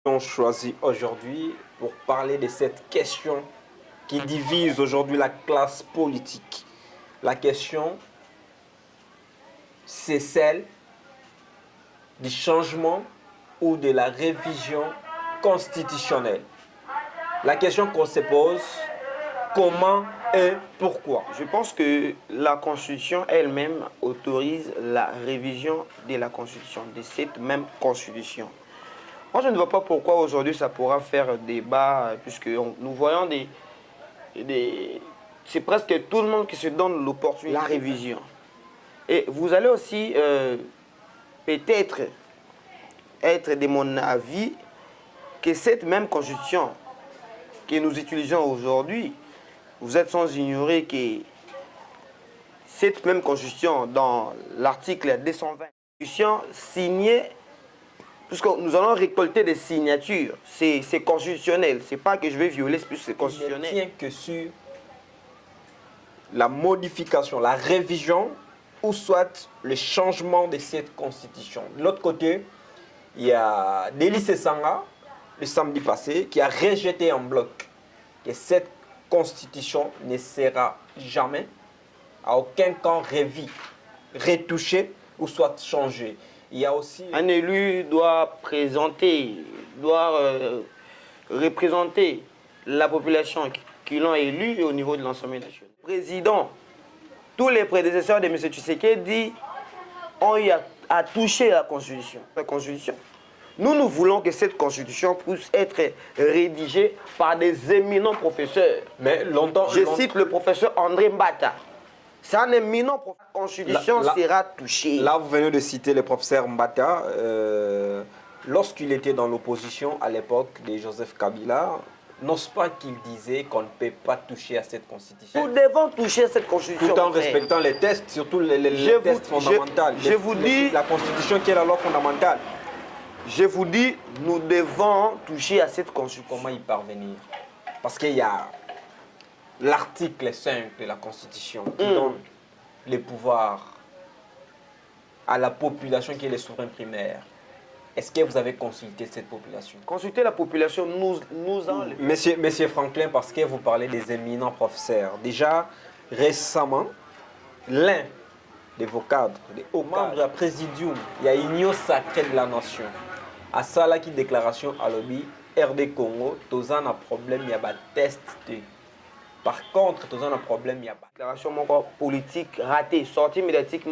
On choisit aujourd'hui pour parler de cette question qui divise aujourd'hui la classe politique. La question, c'est celle du changement ou de la révision constitutionnelle. La question qu'on se pose, comment et pourquoi? Je pense que la Constitution elle-même autorise la révision de la Constitution, de cette même Constitution. Moi, je ne vois pas pourquoi aujourd'hui ça pourra faire débat, puisque nous voyons c'est presque tout le monde qui se donne l'opportunité. La révision. Et vous allez aussi peut-être être de mon avis que cette même Constitution que nous utilisons aujourd'hui, vous êtes sans ignorer que cette même Constitution, dans l'article 220, Constitution signée, puisque nous allons récolter des signatures, c'est constitutionnel, c'est pas que je vais violer, c'est constitutionnel. Il ne tient que sur la modification, la révision ou soit le changement de cette constitution. De l'autre côté, il y a Délice Sanga, le samedi passé, qui a rejeté en bloc que cette constitution ne sera jamais, à aucun cas, retouchée ou soit changée. Il y a aussi... Un élu doit représenter la population qui l'ont élu au niveau de l'Assemblée nationale. Président, tous les prédécesseurs de M. Tshisekedi ont eu à toucher la Constitution. Nous voulons que cette Constitution puisse être rédigée par des éminents professeurs. Mais longtemps... Je cite le professeur André Mbata. C'est un éminent professeur. La Constitution sera touchée. Là, vous venez de citer le professeur Mbata. Lorsqu'il était dans l'opposition à l'époque de Joseph Kabila, n'ose pas qu'il disait qu'on ne peut pas toucher à cette constitution. Nous devons toucher à cette constitution. Tout en respectant les tests, surtout les tests fondamentaux. Je vous dis... La constitution qui est la loi fondamentale. Je vous dis, nous devons toucher à cette constitution. Comment y parvenir? Parce qu'il y a l'article 5 de la constitution qui donne les pouvoirs à la population qui est les souverains primaires. Est-ce que vous avez consulté cette population? Consulter la population, nous en... Monsieur Franklin, parce que vous parlez des éminents professeurs. Déjà, récemment, l'un de vos cadres, des hauts membres du présidium, il y a Union sacrée de la nation. À ça, là, qui déclaration à l'objet, RD Congo, tous un problème, il y a un test. Par contre, tous un problème, il y a pas. Déclaration politique ratée, sortie médiatique,